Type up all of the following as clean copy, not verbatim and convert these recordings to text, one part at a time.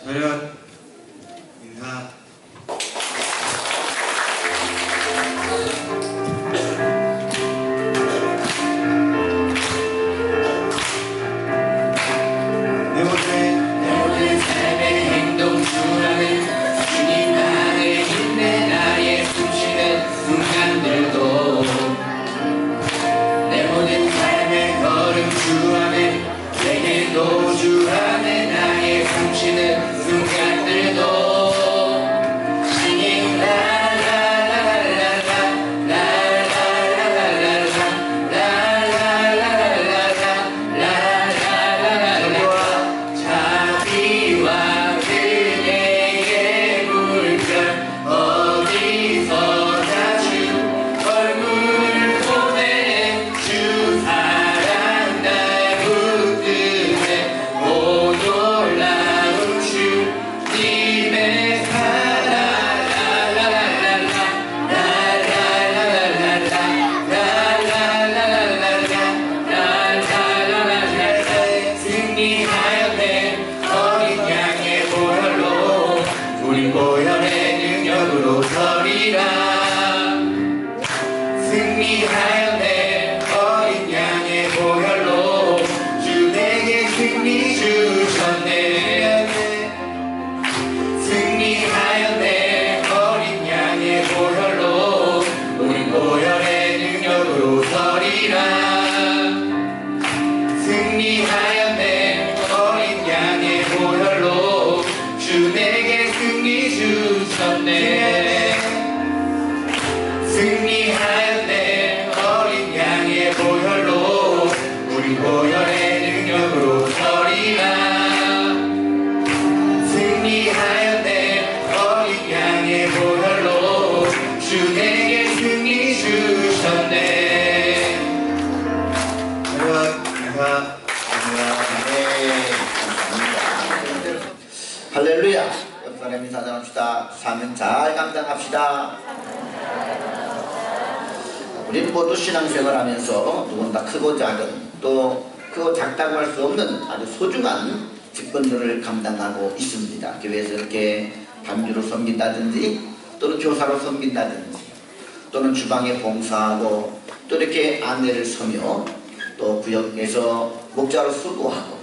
차렷 인사. 내 모든 삶의 행동 중앙은 주님 나의 힘내 나의 숨쉬는 순간들도 내 모든 삶의 걸음 주 안에 내게도 주 안에 나의 숨쉬는 순간들도 Singing la la la la la la la la la la la 자비와 그대의 물결 어디서 자주 얼굴 보내 주 사랑 날 붙드네 오 놀라운 주님의 사랑 승리하였네 어린 양의 보혈로 우리 보혈의 능력으로 서리라 승리하였네 어린 양의 보혈로 주 내게 승리 주셨네 승리하였네 어린 양의 보혈로 우리 보혈의 능력으로 서리라 승리하였네 어린 양의 보혈로 주 내게 승리 주셨네 승리하였네 어린 양의 보혈로 우리 보혈의 능력으로 서리라 승리하였네 어린 양의 보혈로 주 내게 승리 주셨네. 할렐루야. 옆 사람 인사합시다. 사명 잘 감당합시다. 우리는 모두 신앙생활 하면서 누군가 크고 작은 또 크고 작다고 할 수 없는 아주 소중한 직분들을 감당하고 있습니다. 교회에서 이렇게 반주로 섬긴다든지 또는 교사로 섬긴다든지 또는 주방에 봉사하고 또 이렇게 안내를 서며 또 구역에서 목자로 수고하고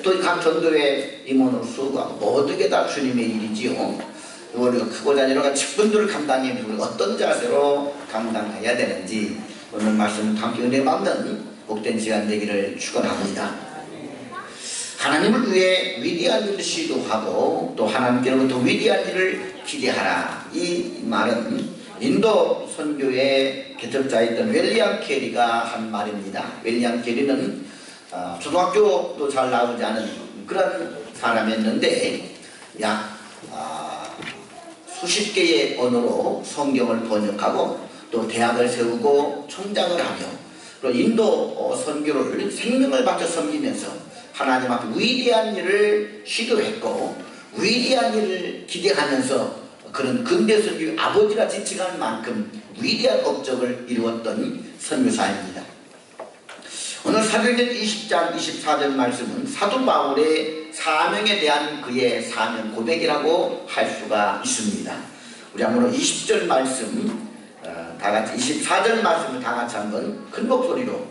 또 각 전도회 임원으로 수고하고 모든 게 다 주님의 일이지요. 우리가 크고 작은 직분들을 감당해 우리가 어떤 자세로 감당해야 되는지 오늘 말씀 함께 은혜 받는 복된 시간 되기를 축원합니다. 하나님을 위해 위대한 일을 시도하고 또 하나님께로부터 위대한 일을 기대하라. 이 말은 인도 선교의 개척자였던 윌리엄 캐리가 한 말입니다. 윌리엄 캐리는 초등학교도 잘 나오지 않은 그런 사람이었는데 약 수십 개의 언어로 성경을 번역하고 또 대학을 세우고 총장을 하며 그리고 인도 선교를 생명을 바쳐 섬기면서 하나님 앞에 위대한 일을 시도했고 위대한 일을 기대하면서 그런 근대 선교의 아버지라 지칭할 만큼 위대한 업적을 이루었던 선교사입니다. 오늘 사도행전 20장 24절 말씀은 사도 바울의 사명에 대한 그의 사명 고백이라고 할 수가 있습니다. 우리 한번 20절 말씀 다같이 24절 말씀을 다같이 한번 큰 목소리로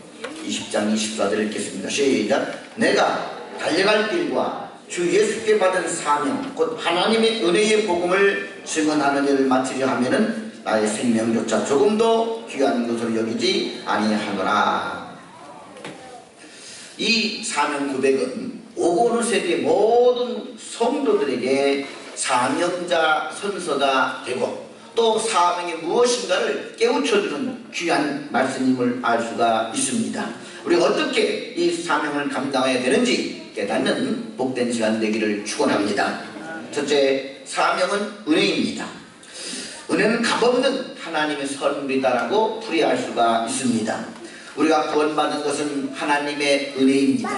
20장 24절 읽겠습니다. 시작. 내가 달려갈 길과 주 예수께 받은 사명 곧 하나님의 은혜의 복음을 증언하는 일을 마치려 하면은 나의 생명조차 조금도 귀한 것으로 여기지 아니하노라. 이 사명 고백은 오고 오는 세대의 모든 성도들에게 사명자 선서가 되고 또 사명이 무엇인가를 깨우쳐주는 귀한 말씀임을 알 수가 있습니다. 우리가 어떻게 이 사명을 감당해야 되는지 깨닫는 복된 시간 되기를 축원합니다. 첫째, 사명은 은혜입니다. 은혜는 값없는 하나님의 선물이다라고 풀이할 수가 있습니다. 우리가 구원받은 것은 하나님의 은혜입니다.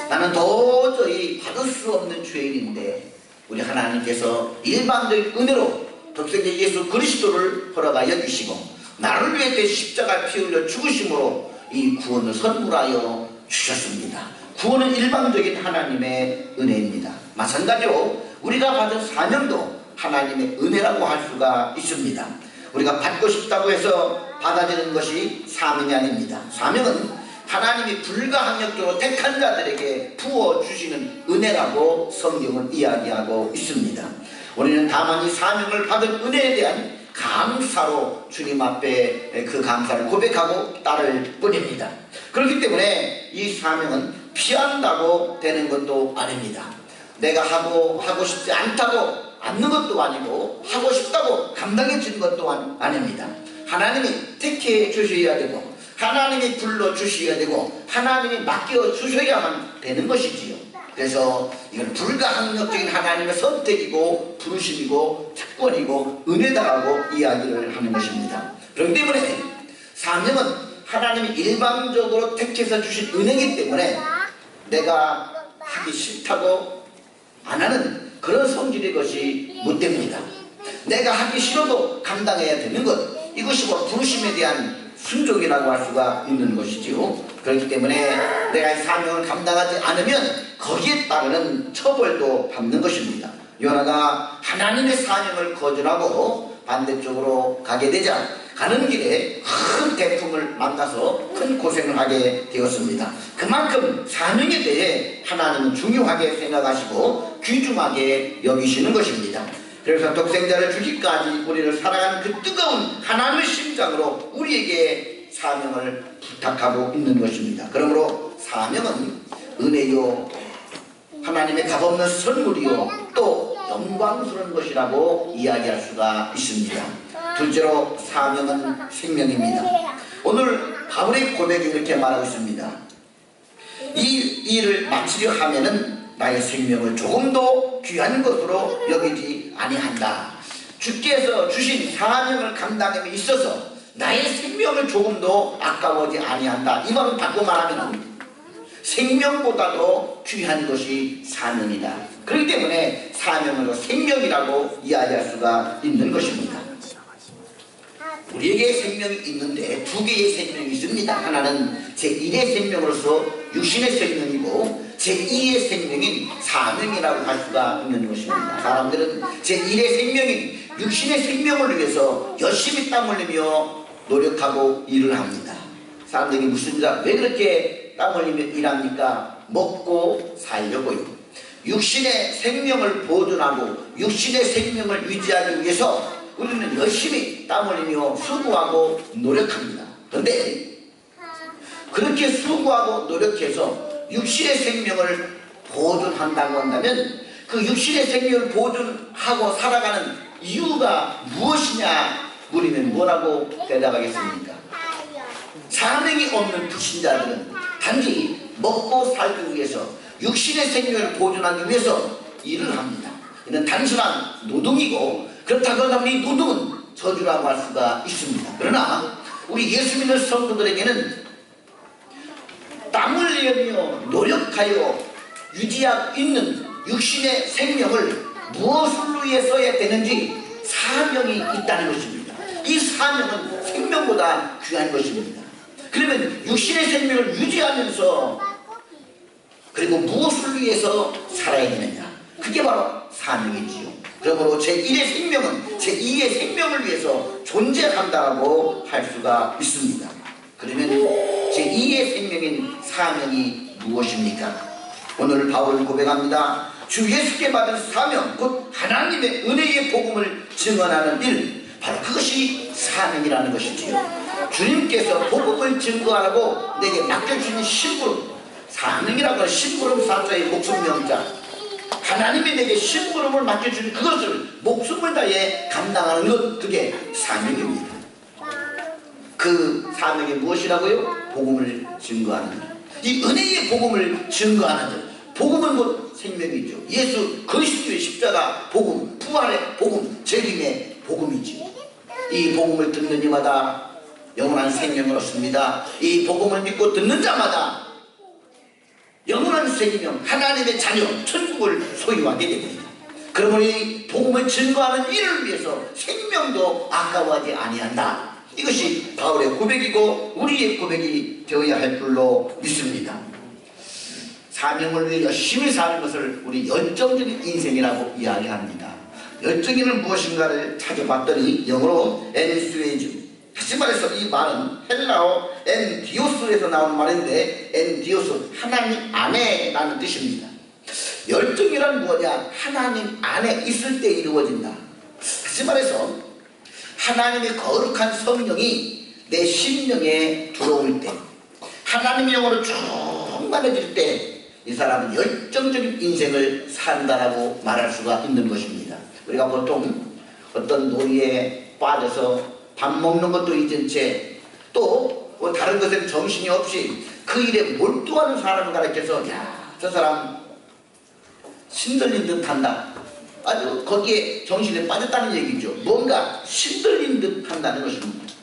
나는 도저히 받을 수 없는 죄인인데 우리 하나님께서 일반적인 은혜로 독생자 예수 그리스도를 허락하여 주시고 나를 위해 그 십자가 피 흘려 죽으심으로 이 구원을 선물하여 주셨습니다. 구원은 일방적인 하나님의 은혜입니다. 마찬가지로 우리가 받은 사명도 하나님의 은혜라고 할 수가 있습니다. 우리가 받고 싶다고 해서 받아들이는 것이 사명이 아닙니다. 사명은 하나님이 불가항력적으로 택한 자들에게 부어주시는 은혜라고 성경은 이야기하고 있습니다. 우리는 다만 이 사명을 받은 은혜에 대한 감사로 주님 앞에 그 감사를 고백하고 따를 뿐입니다. 그렇기 때문에 이 사명은 피한다고 되는 것도 아닙니다. 내가 하고 싶지 않다고 않는 것도 아니고 하고 싶다고 감당해 주는 것 또한 아닙니다. 하나님이 택해 주셔야 되고 하나님이 불러주셔야 되고 하나님이 맡겨주셔야만 되는 것이지요. 그래서 이건 불가항력적인 하나님의 선택이고 부르심이고 특권이고 은혜다라고 이야기를 하는 것입니다. 그렇기 때문에 사명은 하나님이 일방적으로 택해서 주신 은혜이기 때문에 내가 하기 싫다고 안 하는 그런 성질의 것이 못 됩니다. 내가 하기 싫어도 감당해야 되는 것, 이것이 뭐 부르심에 대한 순종이라고 할 수가 있는 것이지요. 그렇기 때문에 내가 이 사명을 감당하지 않으면 거기에 따르는 처벌도 받는 것입니다. 요나가 하나님의 사명을 거절하고 반대쪽으로 가게 되자 가는 길에 큰 태풍을 만나서 큰 고생을 하게 되었습니다. 그만큼 사명에 대해 하나님은 중요하게 생각하시고 귀중하게 여기시는 것입니다. 그래서 독생자를 주기까지 우리를 사랑하는 그 뜨거운 하나님의 심장으로 우리에게 사명을 부탁하고 있는 것입니다. 그러므로 사명은 은혜요, 하나님의 값없는 선물이요, 또 영광스러운 것이라고 이야기할 수가 있습니다. 둘째로 사명은 생명입니다. 오늘 바울의 고백이 이렇게 말하고 있습니다. 이 일을 마치려 하면은 나의 생명을 조금도 귀한 것으로 여기지 아니한다. 주께서 주신 사명을 감당함에 있어서 나의 생명을 조금도 아까워하지 아니한다. 이 말은 바꿔 말하면 생명보다도 귀한 것이 사명이다. 그렇기 때문에 사명으로 생명이라고 이야기할 수가 있는 것입니다. 우리에게 생명이 있는데 두 개의 생명이 있습니다. 하나는 제1의 생명으로서 육신의 생명이고 제2의 생명인 사명이라고 할 수가 있는 것입니다. 사람들은 제1의 생명인 육신의 생명을 위해서 열심히 땀 흘리며 노력하고 일을 합니다. 사람들이 왜 그렇게 땀 흘리며 일합니까? 먹고 살려고요. 육신의 생명을 보존하고 육신의 생명을 유지하기 위해서 우리는 열심히 땀 흘리며 수고하고 노력합니다. 그런데 그렇게 수고하고 노력해서 육신의 생명을 보존한다고 한다면 그 육신의 생명을 보존하고 살아가는 이유가 무엇이냐 물으면 뭐라고 대답하겠습니까? 사명이 없는 불신자들은 단지 먹고 살기 위해서 육신의 생명을 보존하기 위해서 일을 합니다. 이는 단순한 노동이고 그렇다고 하면 이 노동은 저주라고 할 수가 있습니다. 그러나 우리 예수 믿는 성도들에게는 땀 흘리며 노력하여 유지하고 있는 육신의 생명을 무엇을 위해 써야 되는지 사명이 있다는 것입니다. 이 사명은 생명보다 귀한 것입니다. 그러면 육신의 생명을 유지하면서 그리고 무엇을 위해서 살아야 되느냐, 그게 바로 사명이지요. 그러므로 제1의 생명은 제2의 생명을 위해서 존재한다고 할 수가 있습니다. 그러면 제2의 생명인 사명이 무엇입니까? 오늘 바울은 고백합니다. 주 예수께 받은 사명, 곧 하나님의 은혜의 복음을 증언하는 일, 바로 그것이 사명이라는 것이지요. 주님께서 복음을 증거하라고 내게 맡겨주신 심부름, 사명이라고 하는 심부름 사자의 목숨 명자, 하나님이 내게 심부름을 맡겨주신 그것을 목숨을 다해 감당하는 것, 그게 사명입니다. 그 사명이 무엇이라고요? 복음을 증거하는 것. 이 은혜의 복음을 증거하는 것. 복음은 곧 생명이죠. 예수 그리스도의 십자가 복음, 부활의 복음, 재림의 복음이지. 이 복음을 듣는 이마다 영원한 생명을 얻습니다. 이 복음을 믿고 듣는 자마다 영원한 생명, 하나님의 자녀, 천국을 소유하게 됩니다. 그러므로 이 복음을 증거하는 일을 위해서 생명도 아까워하지 아니한다. 이것이 바울의 고백이고 우리의 고백이 되어야 할 줄로 믿습니다. 사명을 위해 열심히 사는 것을 우리 열정적인 인생이라고 이야기합니다. 열정이는 무엇인가를 찾아봤더니 영어로 엔스웨이즘. 다시 말해서 이 말은 헬라어 엔디오스에서 나온 말인데 엔디오스 하나님 안에라는 뜻입니다. 열정이란 뭐냐? 하나님 안에 있을 때 이루어진다. 다시 말해서 하나님의 거룩한 성령이 내 심령에 들어올 때, 하나님의 영으로 충만해질 때 이 사람은 열정적인 인생을 산다라고 말할 수가 있는 것입니다. 우리가 보통 어떤 놀이에 빠져서 밥 먹는 것도 잊은 채 또 뭐 다른 것에 정신이 없이 그 일에 몰두하는 사람을 가르쳐서 야, 저 사람 신들린 듯 한다. 아주 거기에 정신에 빠졌다는 얘기죠. 뭔가 신들린 듯 한다는 것입니다.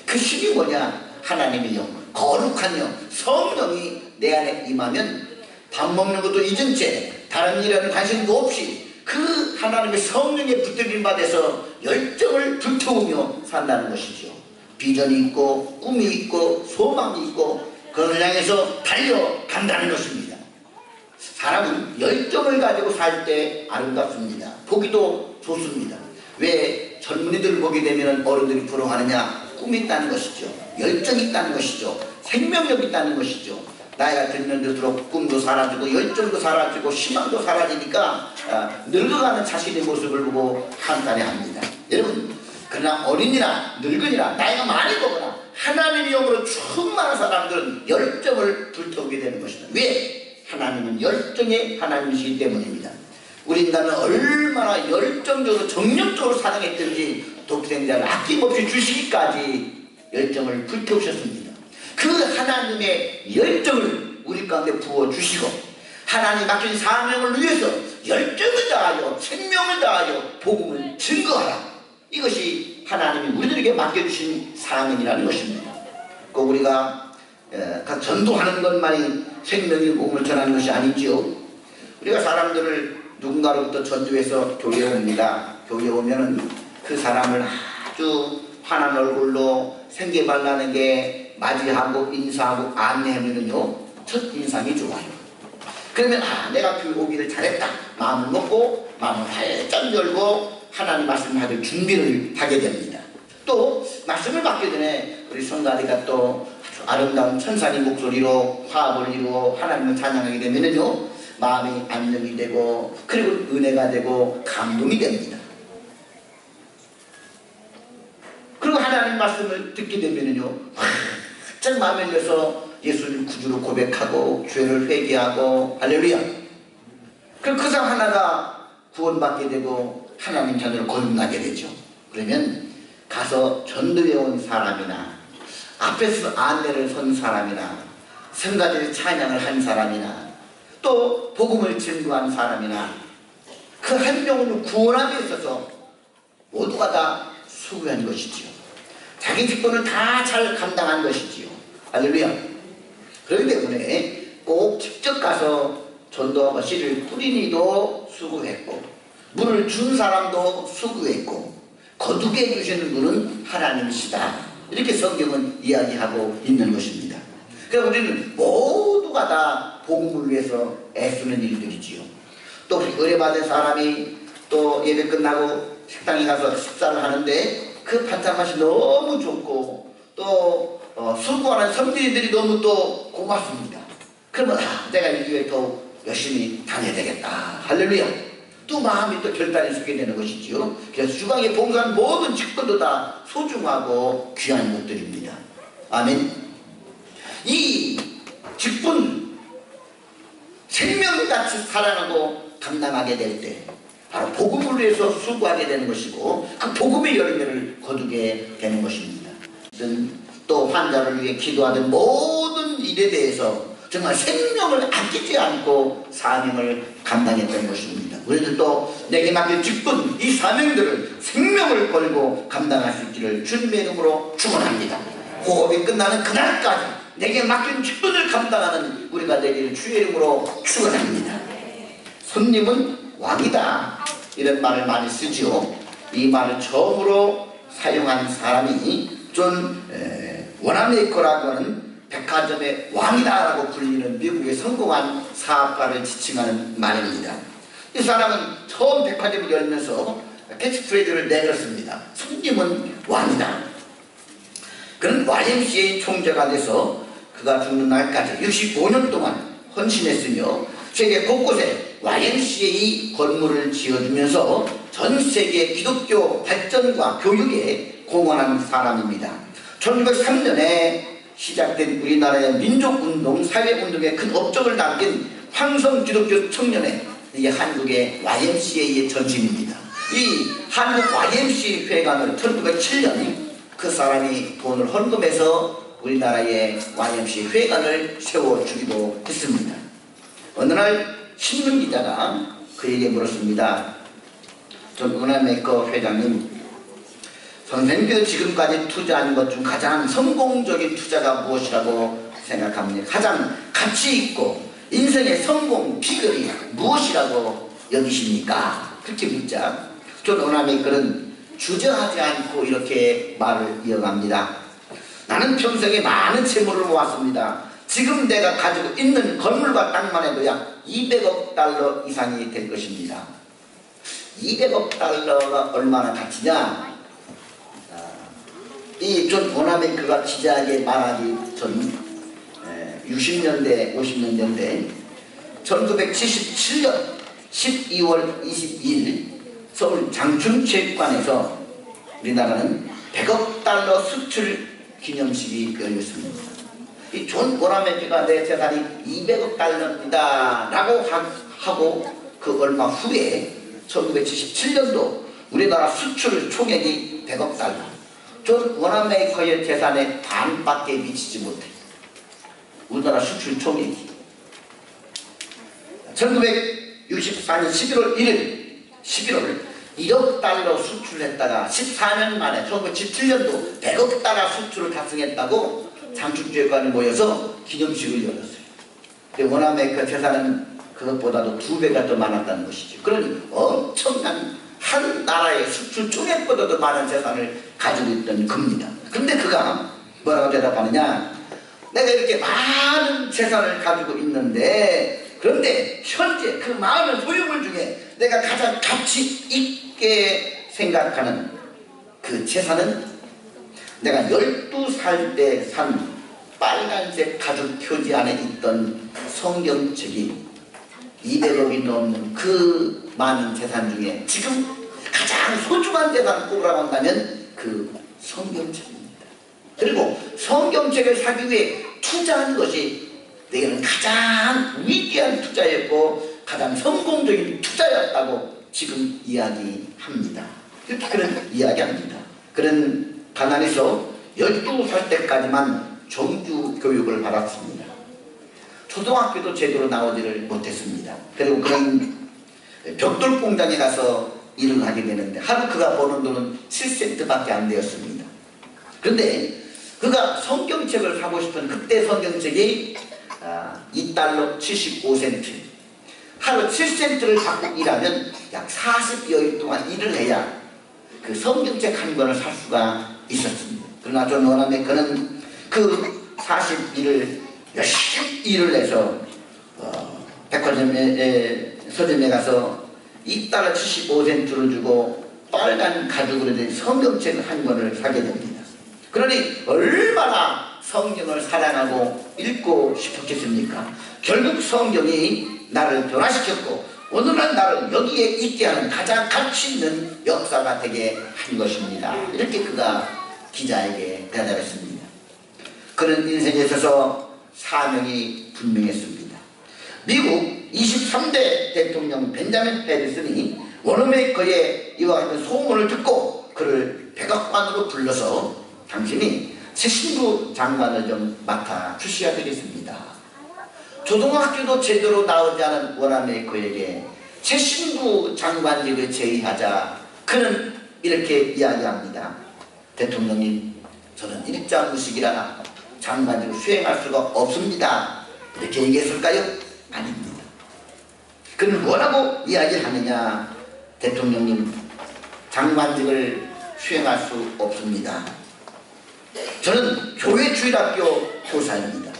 그 신이 뭐냐? 하나님의 영, 거룩한 영, 성령이 내 안에 임하면 밥 먹는 것도 잊은 채 다른 일에는 관심도 없이 그 하나님의 성령에 붙들림 받아서 열정을 불태우며 산다는 것이죠. 비전이 있고 꿈이 있고 소망이 있고 그걸 향해서 달려간다는 것입니다. 사람은 열정을 가지고 살 때 아름답습니다. 보기도 좋습니다. 왜 젊은이들을 보게 되면 어른들이 부러워하느냐? 꿈이 있다는 것이죠. 열정이 있다는 것이죠. 생명력이 있다는 것이죠. 나이가 들면 들수록 꿈도 사라지고 열정도 사라지고 희망도 사라지니까 늙어가는 자신의 모습을 보고 한탄해합니다. 여러분, 그러나 어린이나 늙은이나 나이가 많이 먹거나 하나님의 영으로 충만한 사람들은 열정을 불태우게 되는 것입니다. 왜? 하나님은 열정의 하나님이시기 때문입니다. 우리 인간은 얼마나 열정적으로 정력적으로 사랑했든지 독생자를 아낌없이 주시기까지 열정을 불태우셨습니다. 그 하나님의 열정을 우리 가운데 부어주시고 하나님 맡긴 사명을 위해서 열정을 다하여 생명을 다하여 복음을 증거하라. 이것이 하나님이 우리들에게 맡겨주신 사명이라는 것입니다. 꼭 우리가 전도하는 것만이 생명의 복음을 전하는 것이 아니지요. 우리가 사람들을 누군가로부터 전도해서 교회에 옵니다. 교회에 오면은 그 사람을 아주 환한 얼굴로 생계발랄하게 맞이하고 인사하고 안내하면은요, 첫 인상이 좋아요. 그러면 내가 교회 오기를 잘했다. 마음을 먹고 마음을 활짝 열고 하나님 말씀을 받을 준비를 하게 됩니다. 또 말씀을 받기 전에 우리 성가대가 또 아름다운 천사님 목소리로 화합을 이루어 하나님을 찬양하게 되면은요, 마음이 안정이 되고 그리고 은혜가 되고 감동이 됩니다. 그리고 하나님 말씀을 듣게 되면은요, 활짝 마음에 열려서 예수를 구주로 고백하고 죄를 회개하고 할렐루야. 그리고 그 사람 하나가 구원받게 되고 하나님 자녀를 거듭나게 되죠. 그러면 가서 전도해 온 사람이나 앞에서 안내를 선 사람이나 성가대를 찬양을 한 사람이나 또 복음을 증거한 사람이나 그 한 명을 구원함에 있어서 모두가 다 수고한 것이지요. 자기 직분을 다 잘 감당한 것이지요. 할렐루야. 그렇기 때문에 꼭 직접 가서 전도하고 씨를 뿌린 이도 수고했고 물을 준 사람도 수고했고 거두게 해주시는 분은 하나님이시다. 이렇게 성경은 이야기하고 있는 것입니다. 그래서 우리는 모두가 다 복음을 위해서 애쓰는 일들이지요. 또 의뢰받은 사람이 또 예배 끝나고 식당에 가서 식사를 하는데 그 반찬 맛이 너무 좋고 또 수고하는 선비들이 너무 또 고맙습니다. 그러면 내가 이 교회에 더 열심히 다녀야 되겠다. 할렐루야. 또 마음이 또 결단이 서게 되는 것이지요. 그래서 주방에 봉사하는 모든 직분도 다 소중하고 귀한 것들입니다. 아멘. 이 직분 생명같이 살아가고 감당하게 될 때 바로 복음을 위해서 수고하게 되는 것이고 그 복음의 열매를 거두게 되는 것입니다. 또 환자를 위해 기도하는 모든 일에 대해서 정말 생명을 아끼지 않고 사명을 감당했던 것입니다. 우리들도 내게 맡긴 직분, 이 사명들을 생명을 걸고 감당할 수 있기를 주님의 이름으로 축원합니다. 호흡이 끝나는 그날까지 내게 맡긴 직분을 감당하는 우리가 되기를 주의 이름으로 축원합니다. 손님은 왕이다. 이런 말을 많이 쓰지요. 이 말을 처음으로 사용한 사람이 존 워나메이커라고 하는 백화점의 왕이다라고 불리는 미국의 성공한 사업가를 지칭하는 말입니다. 이 사람은 처음 백화점을 열면서 캐치프레이즈를 내렸습니다. 손님은 왕이다. 그는 YMCA 총재가 돼서 그가 죽는 날까지 65년 동안 헌신했으며 세계 곳곳에 YMCA 건물을 지어주면서 전 세계 기독교 발전과 교육에 공헌한 사람입니다. 1903년에 시작된 우리나라의 민족운동, 사회운동에 큰 업적을 남긴 황성 기독교 청년회, 이게 한국의 YMCA의 전신입니다. 이 한국 YMCA 회관을 1907년 그 사람이 돈을 헌금해서 우리나라의 YMCA 회관을 세워주기도 했습니다. 어느 날 신문기자가 그에게 물었습니다. 존 워너메이커 회장님, 선생님께서 지금까지 투자한 것 중 가장 성공적인 투자가 무엇이라고 생각합니까? 가장 가치 있고 인생의 성공 비결이 무엇이라고 여기십니까? 그렇게 묻자 존 워너메이커는 주저하지 않고 이렇게 말을 이어갑니다. 나는 평생에 많은 재물을 모았습니다. 지금 내가 가지고 있는 건물과 땅만 해도 약 200억 달러 이상이 될 것입니다. 200억 달러가 얼마나 가치냐? 이 존 워너메이커가 기자에게 말하기 전 60년대, 50년대인데 1977년 12월 22일 서울 장충체육관에서 우리나라는 100억 달러 수출 기념식이 열렸습니다. 이 존 워너메이커가 내 재산이 200억 달러입니다 라고 하고 그 얼마 후에 1977년도 우리나라 수출 총액이 100억 달러. 존 워너메이커의 재산의 반밖에 미치지 못해. 우리나라 수출 총액이 1964년 11월 1일 1억 달러 수출했다가 14년 만에 1977년도 100억 달러 수출을 달성했다고 장충체육관에 모여서 기념식을 열었어요. 근데 워너메이커 재산은 그것보다도 2배가 더 많았다는 것이죠. 그러니 엄청난 한 나라의 수출 총액보다도 많은 재산을 가지고 있던 겁니다. 근데 그가 뭐라고 대답하느냐? 내가 이렇게 많은 재산을 가지고 있는데 그런데 현재 그 많은 소유물 중에 내가 가장 가치 있게 생각하는 그 재산은 내가 12살 때 산 빨간색 가죽 표지 안에 있던 성경책이 200억이 넘는 그 많은 재산 중에 지금 가장 소중한 재산을 꼽으라고 한다면 그 성경책입니다. 그리고 성경책을 사기 위해 투자한 것이 내게는 가장 위대한 투자였고 가장 성공적인 투자였다고 지금 이야기합니다. 이렇게 그런 이야기합니다. 그는 가난해서 12살 때까지만 정규 교육을 받았습니다. 초등학교도 제대로 나오지를 못했습니다. 그리고 그런 벽돌 공장에 가서 일을 하게 되는데 하루 그가 버는 돈은 7센트밖에 안 되었습니다. 그런데 그가 성경책을 사고 싶은 그때 성경책이 2달러 75센트, 하루 7센트를 받고 일하면 약 40여일 동안 일을 해야 그 성경책 한 권을 살 수가 있었습니다. 그러나 존 워너메이커는 그 40일을 열심히 일을 해서 백화점에 서점에 가서 2달러 75센트를 주고 빨간 가죽으로 된 성경책 한 권을 사게 됩니다. 그러니 얼마나 성경을 사랑하고 읽고 싶었겠습니까? 결국 성경이 나를 변화시켰고 오늘날 나를 여기에 있게 하는 가장 가치 있는 역사가 되게 한 것입니다. 이렇게 그가 기자에게 대답했습니다. 그는 인생에 있어서 사명이 분명했습니다. 미국 23대 대통령 벤자민 해리슨이 워너메이커의 이와 같은 소문을 듣고 그를 백악관으로 불러서 당신이 새 신부 장관을 좀 맡아 주셔야 되겠습니다. 초등학교도 제대로 나오지 않은 워너메이커에게 새 신부 장관직을 제의하자 그는 이렇게 이야기합니다. 대통령님, 저는 일자무식이라 장관직을 수행할 수가 없습니다. 이렇게 얘기했을까요? 아닙니다. 그는 뭐라고 이야기를 하느냐? 대통령님, 장관직을 수행할 수 없습니다. 저는 교회 주일학교 교사입니다.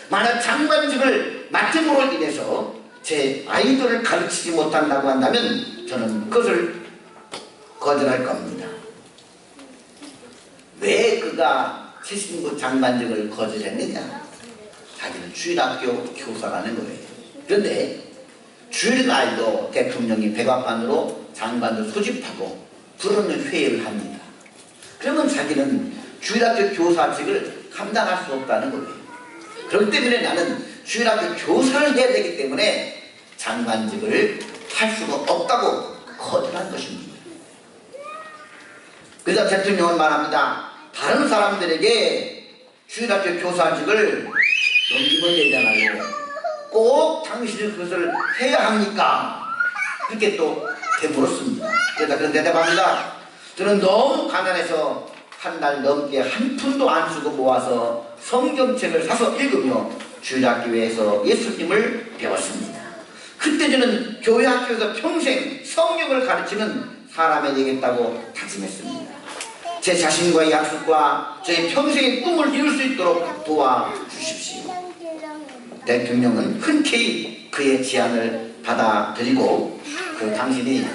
만약 장관직을 맡음으로 인해서 제 아이들을 가르치지 못한다고 한다면 저는 그것을 거절할 겁니다. 왜 그가 최신부 장관직을 거절했느냐? 자기는 주일학교 교사라는 거예요. 그런데 주일날도 대통령이 백악관으로 장관을 소집하고 부르는 회의를 합니다. 그러면 자기는 주일학교 교사직을 감당할 수 없다는 거예요. 그렇기 때문에 나는 주일학교 교사를 해야 되기 때문에 장관직을 할 수가 없다고 거절한 것입니다. 그래서 대통령은 말합니다. 다른 사람들에게 주일학교 교사직을 넘기면 되잖아요. 꼭 당신이 그것을 해야 합니까? 그렇게 또 되물었습니다. 그래서 그런 대답합니다. 저는 너무 가난해서 한 달 넘게 한 푼도 안 쓰고 모아서 성경책을 사서 읽으며 주일학교에서 예수님을 배웠습니다. 그때 저는 교회 학교에서 평생 성경을 가르치는 사람이 되겠다고 다짐했습니다. 제 자신과의 약속과 제 평생의 꿈을 이룰 수 있도록 도와주십시오. 대통령은 흔쾌히 그의 제안을 받아들이고 당신이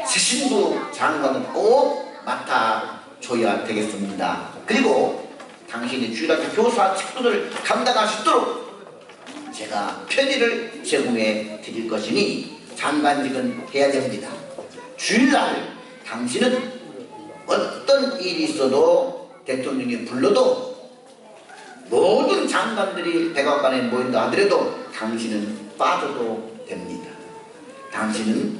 새신부 장관을 꼭 맡아줘야 되겠습니다. 그리고 당신이 주일학교 교사 직분을 감당할 수 있도록 제가 편의를 제공해 드릴 것이니 장관직은 해야 됩니다. 주일날 당신은 어떤 일이 있어도 대통령이 불러도 모든 장관들이 백악관에 모인다 하더라도 당신은 빠져도 됩니다. 당신은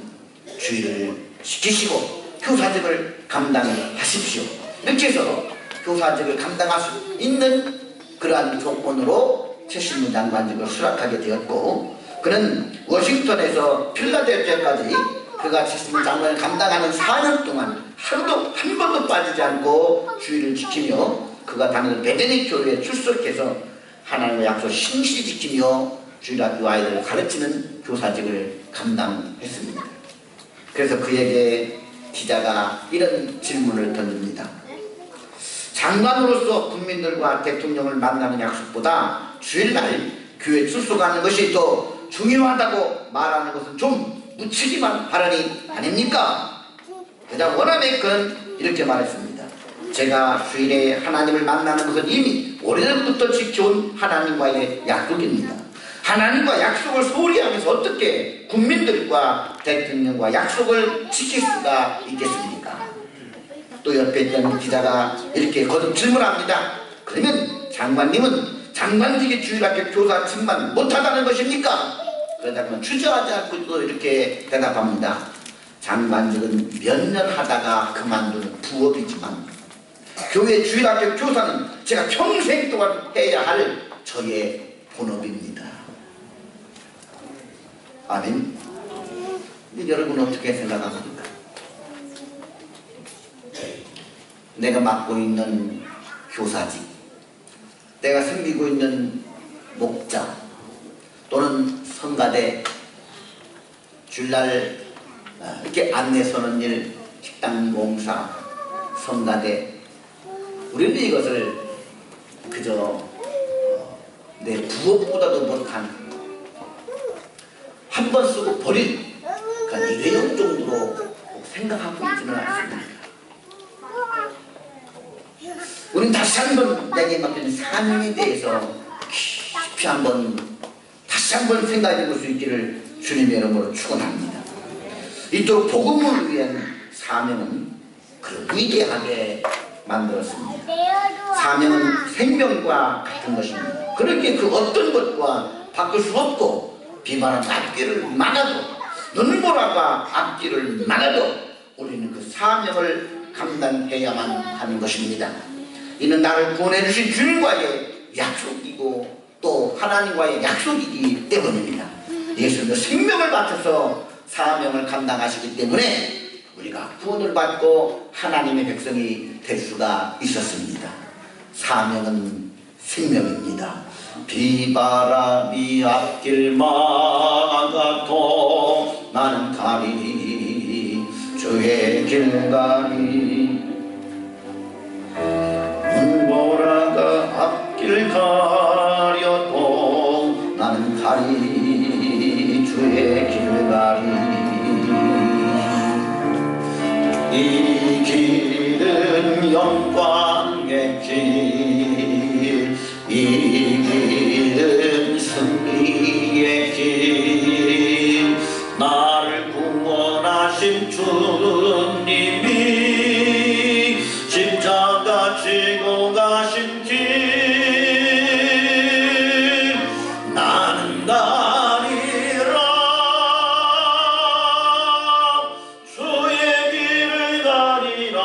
주의를 시키시고 교사직을 감당하십시오. 이렇게 해서 교사직을 감당할 수 있는 그러한 조건으로 최신부 장관직을 수락하게 되었고, 그는 워싱턴에서 필라델피아까지 그가 최신부 장관을 감당하는 4년 동안 하루도 한 번도 빠지지 않고 주의를 지키며 그가 다니는 베데니 교회에 출석해서 하나님의 약속 신실히 지키며 주일학교 아이들을 가르치는 교사직을 감당했습니다. 그래서 그에게 기자가 이런 질문을 던집니다. 장관으로서 국민들과 대통령을 만나는 약속보다 주일날 교회 출석하는 것이 더 중요하다고 말하는 것은 좀 무책임한 발언이 아닙니까? 그자 워나메이크는 이렇게 말했습니다. 제가 주일에 하나님을 만나는 것은 이미 오래전부터 지켜온 하나님과의 약속입니다. 하나님과 약속을 소홀히 하면서 어떻게 국민들과 대통령과 약속을 지킬 수가 있겠습니까? 또 옆에 있던 기자가 이렇게 거듭 질문합니다. 그러면 장관님은 장관직의 주일학교 교사직만 못하다는 것입니까? 그러다 보면 주저하지 않고 또 이렇게 대답합니다. 장관직은 몇 년 하다가 그만두는 부업이지만 교회 주일학교 교사는 제가 평생 동안 해야 할 저의 본업입니다. 아멘. 근데 여러분 어떻게 생각합니까? 내가 맡고 있는 교사직, 내가 섬기고 있는 목자 또는 성가대, 주일날 이렇게 안내 서는 일, 식당 봉사, 성가대, 우리는 이것을 그저 내 부업보다도 못한 한 번 쓰고 버린 그러니까 일회용 정도로 생각하고 있지는 않습니다. 우리는 다시 한번 내게 맡긴 사명에 대해서 깊이 한번 다시 한번 생각해 볼 수 있기를 주님의 이름으로 축원합니다. 이토록 복음을 위한 사명은 그를 위대하게 만들었습니다. 사명은 생명과 같은 것입니다. 그렇게 그 어떤 것과 바꿀 수 없고 비바람 앞길을 막아도 눈보라가 앞길을 막아도 우리는 그 사명을 감당해야만 하는 것입니다. 이는 나를 구원해 주신 주님과의 약속이고 또 하나님과의 약속이기 때문입니다. 예수님은 생명을 바쳐서 사명을 감당하시기 때문에 우리가 구원을 받고 하나님의 백성이 될 수가 있었습니다. 사명은 생명입니다. 비바람이 앞길 막아도 나는 가리니 주의 길 가리 눈보라 이 길은 영광의 길, 이 길은 승리의 길. 나를 구원하신 주님이 십자가 지고 가신 길, 나는 가리라. 주의 길을 가리라.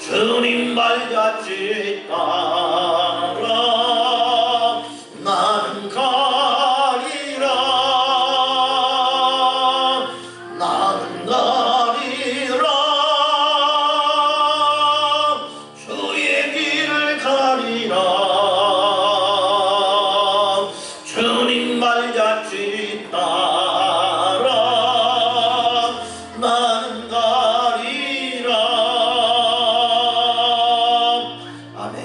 주님 발같이 따라 나는 가리라. 나는 가리라. 주의 길을 가리라. 주님 발같이 따라 나는 가리라. 아멘.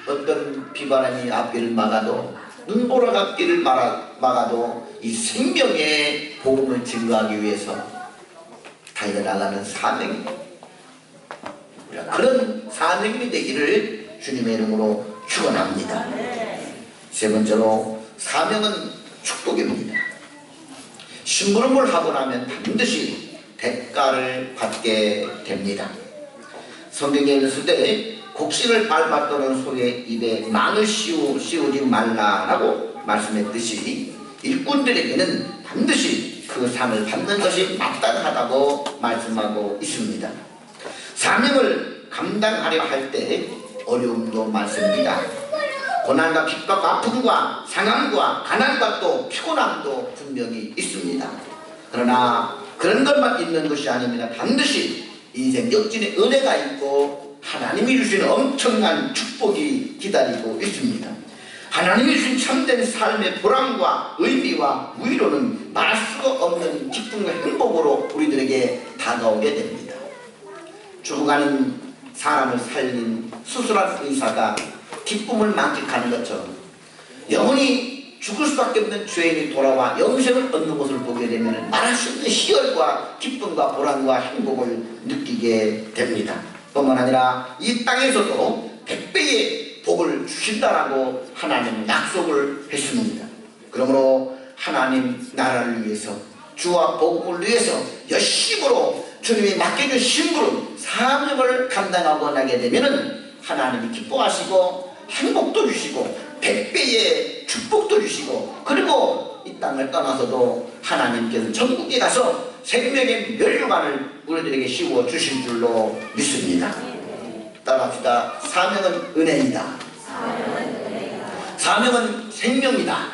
어떤 비바람이 앞길을 막아도, 눈보라가 앞길을 막아도 이 생명의 복음을 증거하기 위해서 달려나가는 사명이, 우리가 그런 사명이 되기를 주님의 이름으로 축원합니다. 세 번째로, 사명은 축복입니다. 심부름을 하고 나면 반드시 대가를 받게 됩니다. 성경에 있을 때 곡식을 밟았더는 소의 입에 망을 씌우지 말라라고 말씀했듯이 일꾼들에게는 반드시 그 상을 받는 것이 마땅하다고 말씀하고 있습니다. 사명을 감당하려 할 때 어려움도 많습니다. 고난과 핍박과 아픔과 상함과 가난과 또 피곤함도 분명히 있습니다. 그러나 그런 것만 있는 것이 아닙니다. 반드시 인생 역진의 은혜가 있고 하나님이 주시는 엄청난 축복이 기다리고 있습니다. 하나님이 주신 참된 삶의 보람과 의미와 위로는 말할 수가 없는 기쁨과 행복으로 우리들에게 다가오게 됩니다. 죽어가는 사람을 살린 수술한 의사가 기쁨을 만끽하는 것처럼 영원히 죽을 수밖에 없는 죄인이 돌아와 영생을 얻는 것을 보게 되면 말할 수 없는 희열과 기쁨과 보람과 행복을 느끼게 됩니다. 뿐만 아니라 이 땅에서도 100배의 복을 주신다라고 하나님은 약속을 했습니다. 그러므로 하나님 나라를 위해서, 주와 복음을 위해서 열심으로 주님이 맡겨준 심부름, 사명을 감당하고 나게 되면 하나님이 기뻐하시고 행복도 주시고 100배의 축복도 주시고, 그리고 이 땅을 떠나서도 하나님께서 천국에 가서 생명의 면류관을 우리들에게 씌워 주실 줄로 믿습니다. 따라합시다. 사명은 은혜이다. 사명은 생명이다.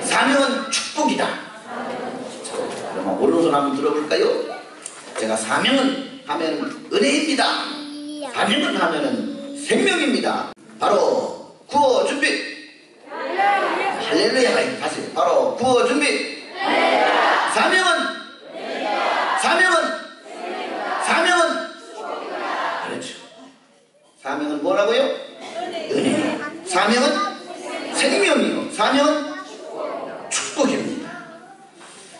사명은 축복이다. 그러면 오른손 한번 들어볼까요? 제가 사명은 하면 은혜입니다. 사명은 하면은 생명입니다. 바로 구호 준비. 할렐루야. 다시 바로 구호 준비. 사명은 그렇죠. 사명은 뭐라고요? 은혜. 사명은 생명이요, 사명은 축복입니다.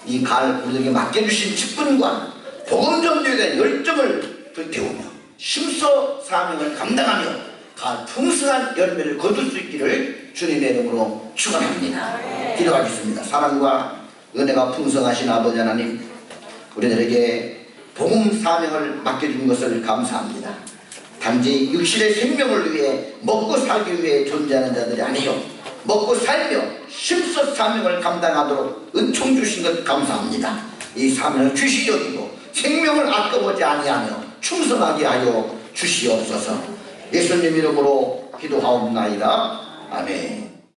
이 갈 우리에게 맡겨주신 직분과 복음 전도에 대한 열정을 불태우며 심서 사명을 감당하며 갈 풍성한 열매를 거둘 수 있기를 주님의 이름으로 축원합니다. 기도하겠습니다. 사랑과 은혜가 풍성하신 아버지 하나님, 우리들에게 복음 사명을 맡겨준 것을 감사합니다. 단지 육신의 생명을 위해 먹고 살기 위해 존재하는 자들이 아니요, 먹고 살며 심서 사명을 감당하도록 은총 주신 것 감사합니다. 이 사명을 주시 여기고 생명을 아껴보지 아니하며 충성하게 하여 주시옵소서. 예수님 이름으로 기도하옵나이다. 아멘.